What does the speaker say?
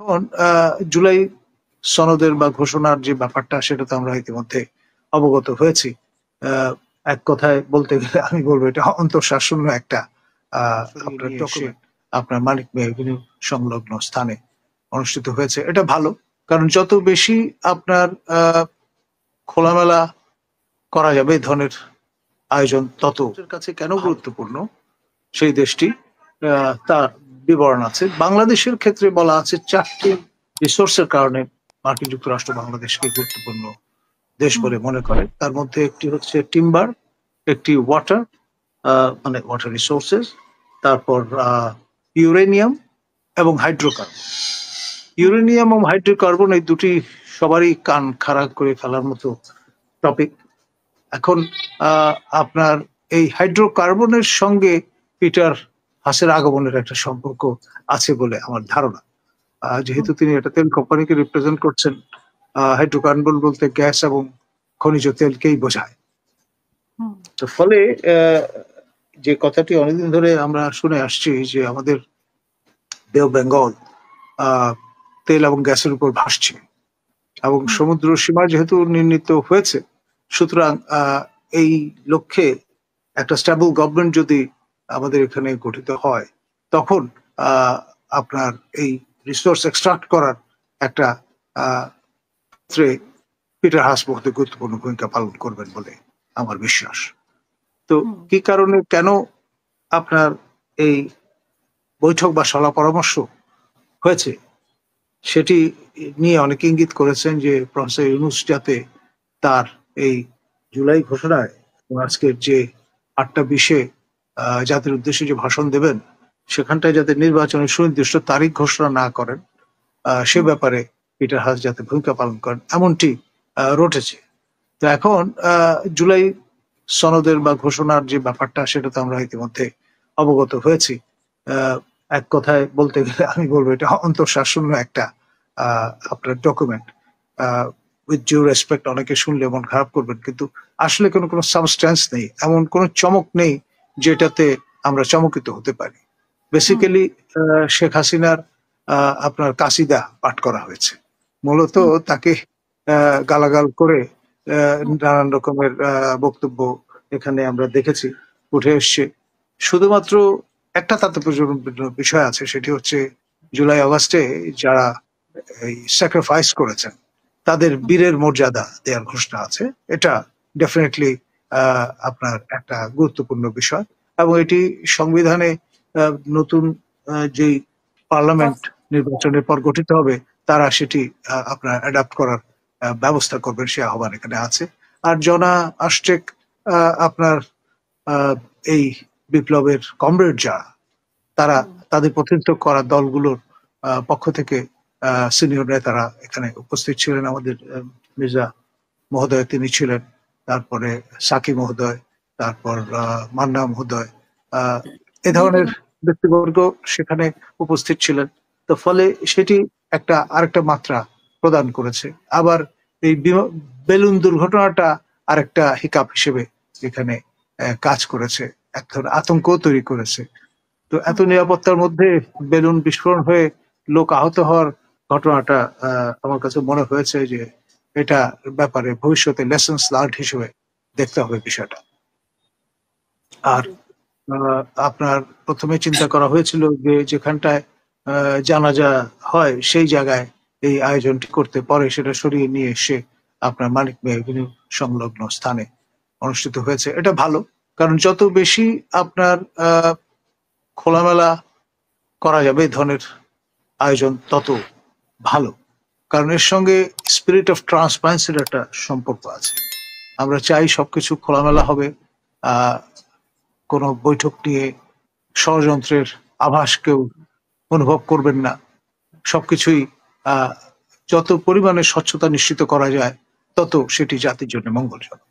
এখন জুলাই সনদের বা ঘোষণার যে ব্যাপারটা সেটা তো আমরা ইতিমধ্যে অবগত হয়েছি। এক কথায় বলতে গেলে আমি বলবো এটা অন্তঃশাসন্য একটা আপনার ডকুমেন্ট আপনার মানিক মেয়ে এভিনিউ সংলগ্ন স্থানে অনুষ্ঠিত হয়েছে। এটা ভালো, কারণ যত বেশি আপনার খোলামেলা করা যাবে এই ধরনের আয়োজন তত কাছে কেন গুরুত্বপূর্ণ সেই দেশটি তার বিবরণ আছে। বাংলাদেশের ক্ষেত্রে বলা আছে 4টি রিসোর্সের কারণে মার্কিন যুক্তরাষ্ট্র বাংলাদেশকে গুরুত্বপূর্ণ দেশ বলে মনে করে। তার মধ্যে একটি হচ্ছে টিম্বার, একটি ওয়াটার মানে ওয়াটার রিসোর্সেস, তারপর ইউরেনিয়াম এবং হাইড্রোকার্বন। ইউরেনিয়াম এবং হাইড্রোকার্বন এই দুটি সবারই কান খাড়া করে ফেলার মতো টপিক। এখন আপনার এই হাইড্রোকার্বনের সঙ্গে পিটার হাসের আগমনের একটা সম্পর্ক আছে বলে আমার ধারণা, যেহেতু তিনি একটা তেল কোম্পানিকে রিপ্রেজেন্ট করছেন। হাইড্রোকার্বন বলতে গ্যাস এবং খনিজ তেলকেই বোঝায়। তো ফলে যে কথাটি অনেকদিন ধরে আমরা শুনে আসছি যে আমাদের বে অফ বেঙ্গল তেল এবং গ্যাসের উপর ভাসছে এবং সমুদ্র সীমা যেহেতু নির্ণীত হয়েছে, সুতরাং এই লক্ষ্যে একটা স্টেবল গভর্নমেন্ট যদি আমাদের এখানে গঠিত হয়, তখন আপনার এই রিসোর্স এক্সট্রাক্ট করার একটা ক্ষেত্রে পিটার হাস বহুত গুরুত্বপূর্ণ ভূমিকা পালন করবেন বলে আমার বিশ্বাস। তো কি কারণে কেন আপনার এই বৈঠক বা সলা পরামর্শ হয়েছে সেটি নিয়ে অনেকে ইঙ্গিত করেছেন যে প্রফেসর ইউনূস যাতে তার এই জুলাই ঘোষণায় আজকের যে 8টা বিষয়ে জাতির উদ্দেশ্যে যে ভাষণ দেবেন সেখানটায় যাতে নির্বাচনের সুনির্দিষ্ট তারিখ ঘোষণা না করেন, সে ব্যাপারে পিটার হাস যাতে ভূমিকা পালন করেন এমনটি রটেছে। তো এখন জুলাই সনদের বা ঘোষণার যে ব্যাপারটা সেটা তো আমরা ইতিমধ্যে অবগত হয়েছি। এক কথায় বলতে গেলে আমি বলবো এটা অন্তঃশাসন্য একটা আপনার ডকুমেন্ট। উইথ ডিউ রেসপেক্ট, অনেকে শুনলে মন খারাপ করবেন, কিন্তু আসলে কোনো সাবস্ট্যান্স নেই, এমন কোনো চমক নেই যেটাতে আমরা চমকিত হতে পারি। বেসিক্যালি শেখ হাসিনার আপনার কাসিদা পাঠ করা হয়েছে, মূলত তাকে গালাগাল করে নানান রকমের বক্তব্য এখানে আমরা দেখেছি উঠে এসছে। শুধুমাত্র একটা তাৎপর্যপূর্ণ বিষয় আছে, সেটি হচ্ছে জুলাই আগস্টে যারা এই স্যাক্রিফাইস করেছেন তাদের বীরের মর্যাদা দেওয়ার ঘোষণা আছে। এটা ডেফিনেটলি আপনার একটা গুরুত্বপূর্ণ বিষয়, এবং এটি সংবিধানে নতুন যেই পার্লামেন্ট নির্বাচনের পর গঠিত হবে তারা সেটি আপনার অ্যাডাপ্ট করার ব্যবস্থা করবেন, সে আহ্বান এখানে আছে। আর জনা আশটেক আপনার এই বিপ্লবের কমরেড যারা, তারা তাদের প্রতিনিধিত্ব করা দলগুলোর পক্ষ থেকে সিনিয়র নেতারা এখানে উপস্থিত ছিলেন। আমাদের মির্জা মহোদয় তিনি ছিলেন, তারপরে সাকি মহোদয়, তারপর মান্না মহোদয়, এ ধরনের ব্যক্তিবর্গ সেখানে উপস্থিত ছিলেন। তো ফলে সেটি আরেকটা মাত্রা প্রদান করেছে। আবার এই বেলুন দুর্ঘটনাটা আরেকটা হিকাপ হিসেবে এখানে কাজ করেছে, এক ধরনের আতঙ্ক তৈরি করেছে। তো এত নিরাপত্তার মধ্যে বেলুন বিস্ফোরণ হয়ে লোক আহত হওয়ার ঘটনাটা আমার কাছে মনে হয়েছে যে এটা ব্যাপারে ভবিষ্যতে লেসন্স লার্নড হিসেবে দেখতে হবে বিষয়টা। আর আপনার প্রথমে চিন্তা করা হয়েছিল যে যেখানটায় জানাজা হয় সেই জায়গায় এই আয়োজনটি করতে, পরে সেটা সরিয়ে নিয়ে এসে আপনার মানিক মেয়ে এভিনিউ সংলগ্ন স্থানে অনুষ্ঠিত হয়েছে। এটা ভালো, কারণ যত বেশি আপনার খোলামেলা করা যাবে এই ধরনের আয়োজন তত ভালো, কারণ এর সঙ্গে স্পিরিট অফ ট্রান্সপারেন্সির একটা সম্পর্ক আছে। আমরা চাই সবকিছু খোলামেলা হবে, কোনো বৈঠক নিয়ে ষড়যন্ত্রের আভাস কেউ অনুভব করবেন না। সবকিছুই যত পরিমাণে স্বচ্ছতা নিশ্চিত করা যায় তত সেটি জাতির জন্য মঙ্গলজনক।